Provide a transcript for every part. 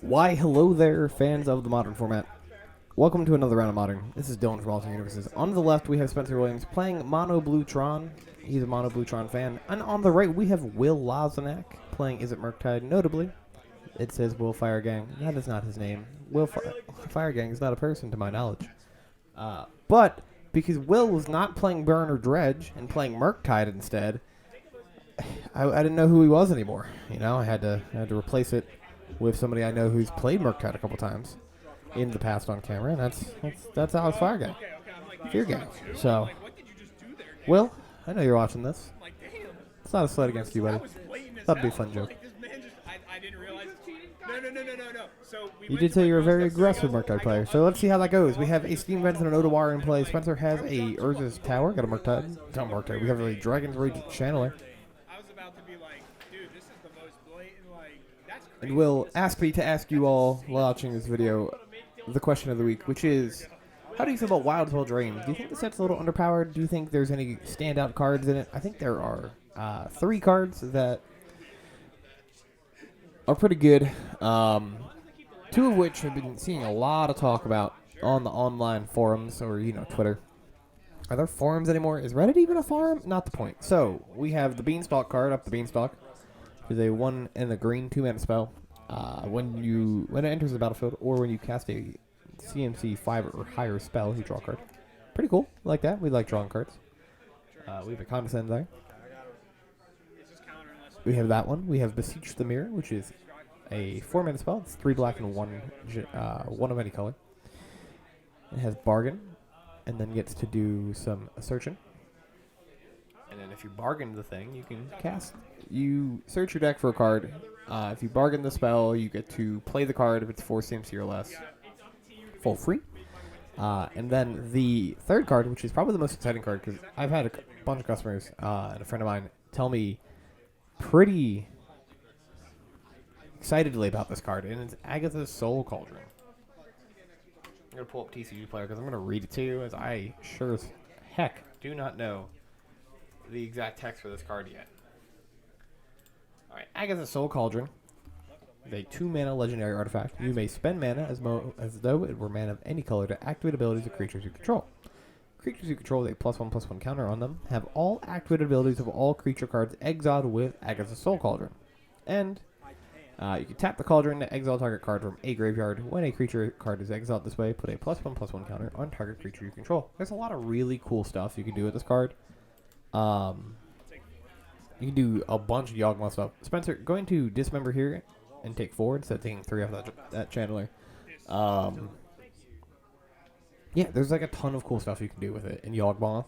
Why, hello there, fans of the Modern format. Welcome to another round of Modern. This is Dylan from Alternate Universes. On the left, we have Spencer Williams playing Mono Blue Tron. He's a Mono Blue Tron fan. And on the right, we have Will Lozanak playing Izzet Murktide. Notably, it says Will Fire Gang. That is not his name. Fire Gang is not a person, to my knowledge. But because Will was not playing Burn or Dredge and playing Murktide instead, I didn't know who he was anymore. You know, I had to replace it with somebody I know who's played Murktide a couple times in the past on camera, and that's Alex Fire Gang, Fear Gang. So, Will, I know you're watching this. It's not a slight against you, buddy. That'd be a fun joke. I didn't realize. No. So you did say you're a very aggressive Murktide player, so let's see how that goes. We have a Steam Vent and an Odawara in play. Spencer has a Urza's Tower, got a Murktide. Not Murktide, we have a Dragon's Rage Channeler. I was about to be like, dude, this is the most blatant, like, that's crazy. And Will asked me to ask you all, watching this video, the question of the week, which is, how do you feel about Wildspell Drain? Do you think the set's a little underpowered? Do you think there's any standout cards in it? I think there are 3 cards that are pretty good. 2 of which I've been seeing a lot of talk about on the online forums or, Twitter. Are there forums anymore? Is Reddit even a forum? Not the point. So, we have the Beanstalk card, up the Beanstalk. Is a 1 and a green 2-mana spell. When it enters the battlefield or when you cast a CMC 5 or higher spell, you draw a card. Pretty cool. Like that. We like drawing cards. We have a Condescend there. We have that one. We have Beseech the Mirror, which is a 4-mana spell. It's 3 black and 1 of any color. It has Bargain, and then gets to do some Assertion. And then if you bargain the thing, you can cast. You search your deck for a card. If you bargain the spell, you get to play the card if it's 4 CMC or less. Full free. And then the third card, which is probably the most exciting card, because I've had a bunch of customers and a friend of mine tell me pretty excitedly about this card, and it's Agatha's Soul Cauldron. I'm going to pull up TCG Player because I'm going to read it to you, as I sure as heck do not know the exact text for this card yet. Alright, Agatha's Soul Cauldron is a 2-mana legendary artifact. You may spend mana as though it were mana of any color to activate abilities of creatures you control. Creatures you control with a +1/+1 counter on them have all activated abilities of all creature cards exiled with Agatha's Soul Cauldron. And you can tap the Cauldron to exile target card from a graveyard. When a creature card is exiled this way, put a +1/+1 counter on target creature you control. There's a lot of really cool stuff you can do with this card. You can do a bunch of Yawgmoth stuff. Spencer, going to dismember here and take 4 instead of taking 3 off that channeler. Yeah, there's like a ton of cool stuff you can do with it in Yawgmoth.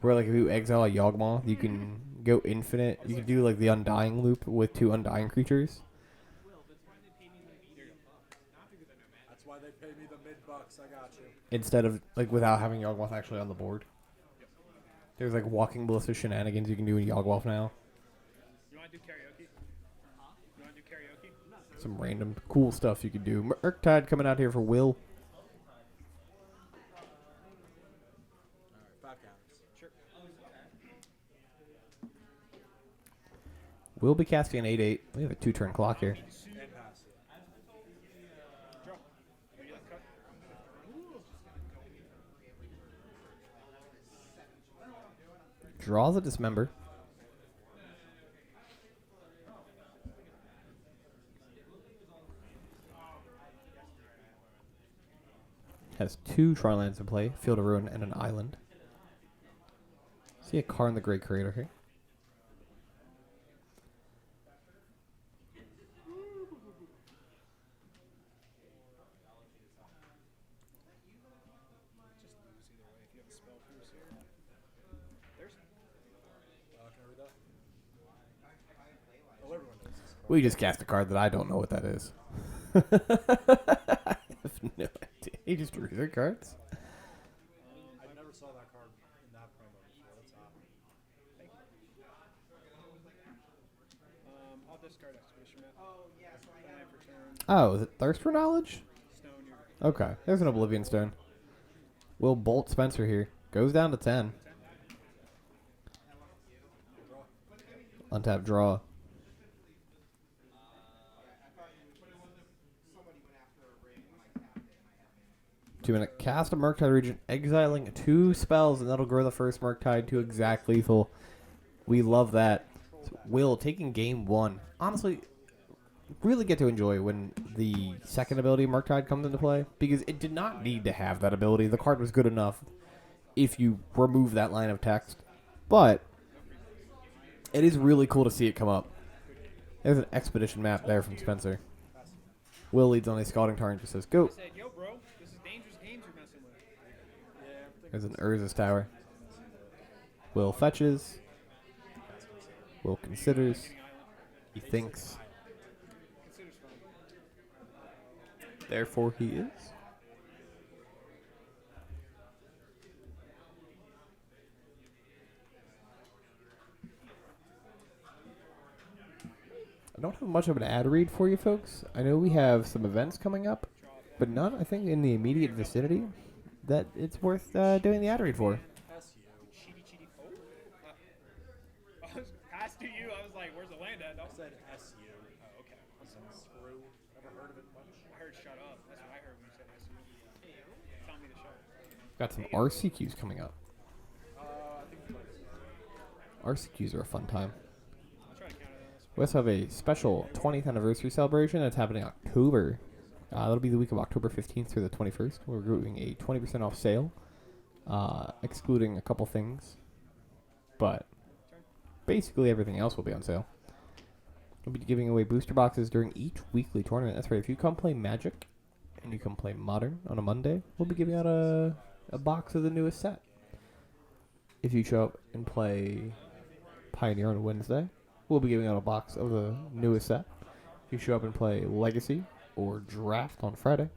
Where like if you exile a Yawgmoth, you can go infinite. You can do like the Undying loop with 2 Undying creatures. That's why they pay me the mid-bucks, I got you. Instead of like without having Yawgmoth actually on the board. There's like Walking Ballista shenanigans you can do in Yawgmoth now. You want to do karaoke? You want to do karaoke? Some random cool stuff you can do. Murktide coming out here for Will. Alright, 5 counters. Sure. We'll be casting an 8/8. We have a 2-turn clock here. And pass. Draw. You like cut? Draw the Dismember. Has 2 Tron lands in play, Field of Ruin, and an island. See a Karn the Great Creator here. Just lose either way if you have a spell pierce here. There's Can I read that? Oh, everyone knows this. We just cast a card that I don't know what that is. I have no idea. He just drew their cards. I never saw that card in that promo before. That's odd. I'll discard excavation map. Oh yeah, so I have return. Oh, is it Thirst for Knowledge? Stone your Okay, there's an Oblivion Stone. Will Bolt Spencer here. Goes down to 10. Draw. Untap draw. 2-minute cast a Murktide Regent, exiling 2 spells, and that'll grow the first Murktide to exact lethal. We love that. So Will taking game 1. Honestly, really get to enjoy when the second ability of Murktide comes into play, because it did not need to have that ability. The card was good enough if you remove that line of text. But it is really cool to see it come up. There's an expedition map there from Spencer. Will leads on a scouting target and just says, go. I said, yo, bro, this is dangerous games you're messing with. There's an Urza's tower. Will fetches. Will considers. He thinks. Considers fun. Therefore he is. I don't have much of an ad read for you folks. I know we have some events coming up, but none, I think, in the immediate vicinity that it's worth doing the ad read for. Cheaty. Oh. I was past to you. I was like, where's the land at? I dog? said SU. Oh, okay. Some screw. Never heard of it much. I heard shut up. That's what I heard when you said SU. Tell me to shut up. Got some RCQs coming up. I think we RCQs are a fun time. I'll try to count it. We also have a special 20th anniversary celebration that's happening in October. That'll be the week of October 15th through the 21st. We're doing a 20% off sale, excluding a couple things. But basically everything else will be on sale. We'll be giving away booster boxes during each weekly tournament. That's right. If you come play Magic and you come play Modern on a Monday, we'll be giving out a box of the newest set. If you show up and play Pioneer on a Wednesday, we'll be giving out a box of the newest set. If you show up and play Legacy or Draft on Friday,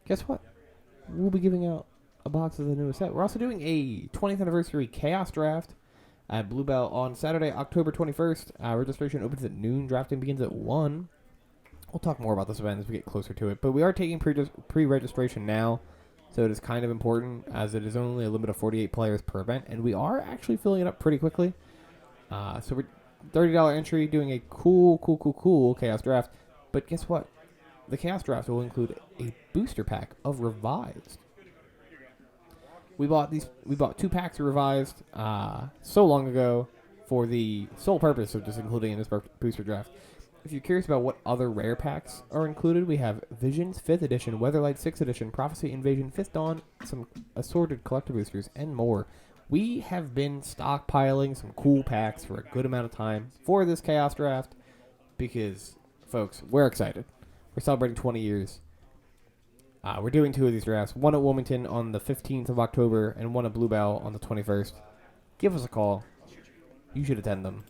guess what? We'll be giving out a box of the newest set. We're also doing a 20th anniversary Chaos Draft at Blue Bell on Saturday, October 21st. Registration opens at noon. Drafting begins at 1. We'll talk more about this event as we get closer to it. But we are taking pre-registration now, so it is kind of important as it is only a limit of 48 players per event, and we are actually filling it up pretty quickly. So we're $30 entry, doing a cool Chaos Draft. But guess what? The Chaos Draft will include a booster pack of Revised. We bought 2 packs of Revised so long ago for the sole purpose of just including in this booster draft. If you're curious about what other rare packs are included, we have Visions 5th Edition, Weatherlight 6th Edition, Prophecy Invasion 5th Dawn, some assorted collector boosters, and more. We have been stockpiling some cool packs for a good amount of time for this Chaos Draft because, folks, we're excited. We're celebrating 20 years. We're doing 2 of these drafts, one at Wilmington on the 15th of October and one at Blue Bell on the 21st. Give us a call. You should attend them.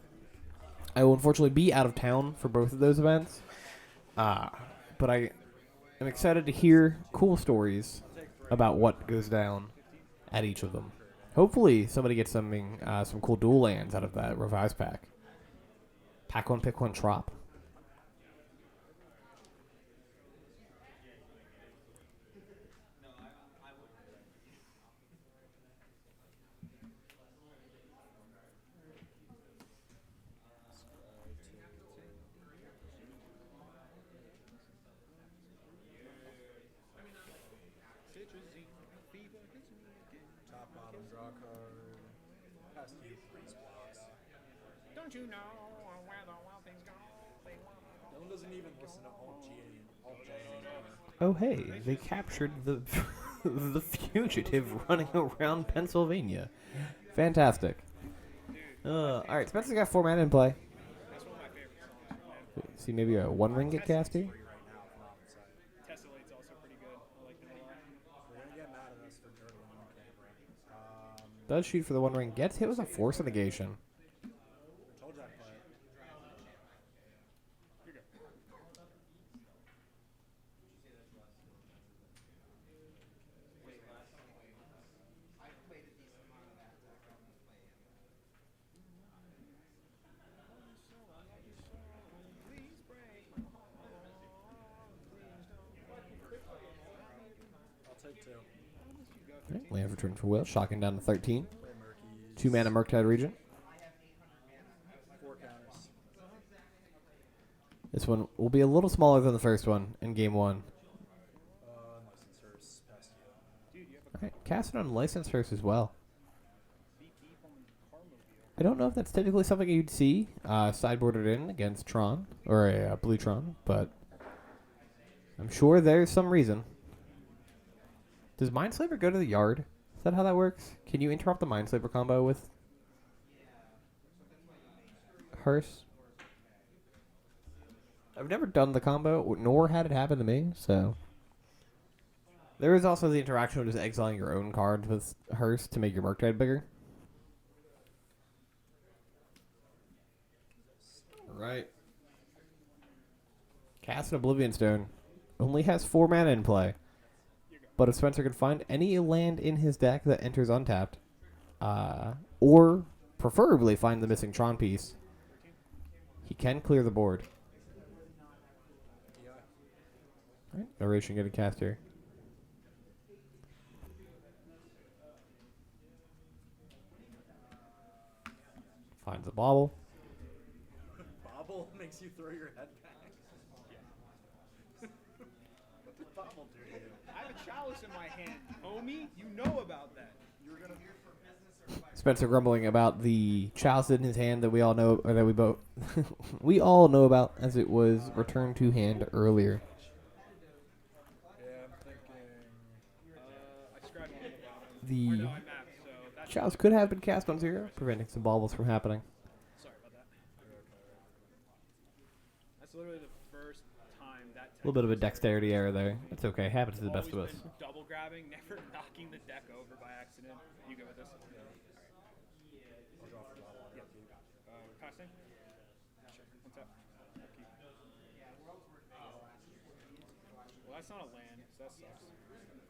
I will unfortunately be out of town for both of those events, but I am excited to hear cool stories about what goes down at each of them. Hopefully somebody gets some cool dual lands out of that Revised pack. Pack 1, pick 1 Trop. top, bottom, draw card. Past you, freeze blocks. Don't you know where the wild things go? They want No one doesn't even listen to Alt J anymore. Oh hey, they captured the the fugitive running around Pennsylvania. Fantastic. All right, Spencer's got 4 mana in play. That's one of my favorite songs from them. See, maybe a 1 ring get casty. Right now, from outside. Tessellate's also pretty good. I like them a lot. They're gonna get mad at us for dirtling on camera. Does shoot for the 1 ring. Gets hit with a force of negation. I told you I'd play it. You're good. I'll take 2. Right, land return for Will. Shocking down to 13. Play Murkies. 2 mana Murktide Regent. 4 counters. This one will be a little smaller than the first one in game 1. Unless it's hers past Right. Cast it on licensed first as well. Beep beep on the Carmobile. I don't know if that's typically something you'd see sideboarded in against Tron or a blue Tron, but I'm sure there's some reason. Does Mindslaver go to the yard? Is that how that works? Can you interrupt the Mindslaver combo with Hearse? I've never done the combo, nor had it happen to me, so. There is also the interaction of just exiling your own cards with Hearse to make your Murktide bigger. Right. Cast an Oblivion Stone. Only has 4 mana in play. But if Spencer can find any land in his deck that enters untapped, or preferably find the missing Tron piece, he can clear the board. Right. Narration getting cast here. Finds a bobble. Bobble makes you throw your head back. What did Bobble do to you? I have a chalice in my hand, homie. You know about that. You were gonna hear from business or Spencer grumbling about the chalice in his hand that we all know, or that we both, we all know about, as it was returned to hand earlier. Yeah, I'm thinking. I scribed on the bottom. The Or no, I mapped, so that's chalice could have been cast on 0, preventing some baubles from happening. sorry about that. That's literally the first time that A little bit of a dexterity error there. It's okay. Happens to the best of us. Always been double grabbing, never knocking the deck over by accident. You go with this? I'll draw for Bobble. Yep. Casting? Sure. What's up? Keep. Well, that's not a land, so that sucks. 313.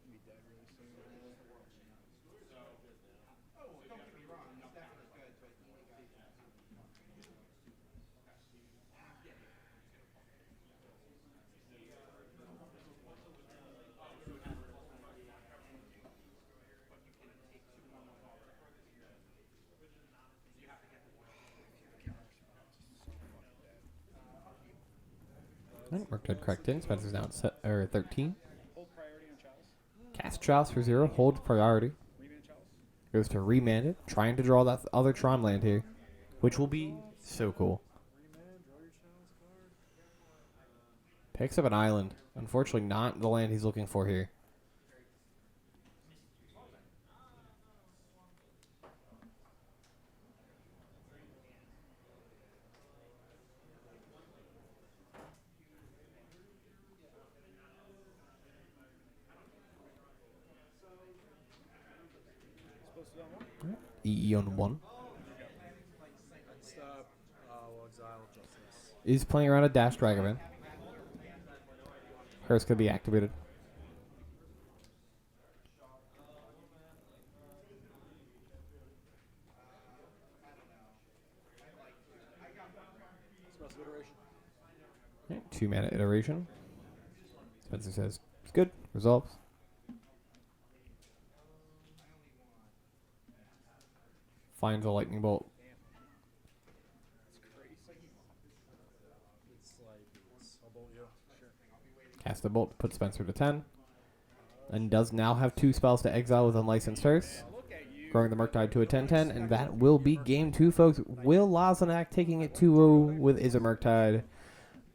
Be dead really soon. Murktide correct in. Spencer's now at 13. Hold priority on chalice. Cast chalice for 0. Hold priority. Remand chalice. Goes to remand it. Trying to draw that other Tron land here, which will be so cool. Remand, draw your challenge card. Picks up an island. Unfortunately, not the land he's looking for here. Supposed to be on one? EE on 1. Next up, we'll exile Justice. Is playing around a Dash Dragoman. Hers could be activated. Special iteration. Okay, 2 mana iteration. Spencer says it's good. Resolves. Finds a lightning bolt. That's crazy. It's like, I'll bolt you. Sure. Cast a bolt. Put Spencer to 10. And does now have 2 spells to exile with Unlicensed Hearse. Now look at you. Growing the Murktide to a 10-10. And that will be game 2, folks. Will Lazanak taking it 2-0 with Izzet Murktide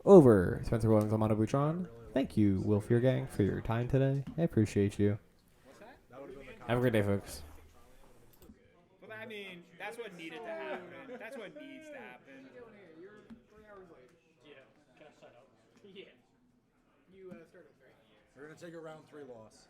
over Spencer Williams on Mono Blue Tron. Thank you, Will for your gang, for your time today. I appreciate you. What's that? That would have been the Have a great day, folks. But I mean, that's what needed to happen. That's what needs to happen. Yeah. Can I sign up? Yeah. You started 3. We're gonna take a round 3 loss.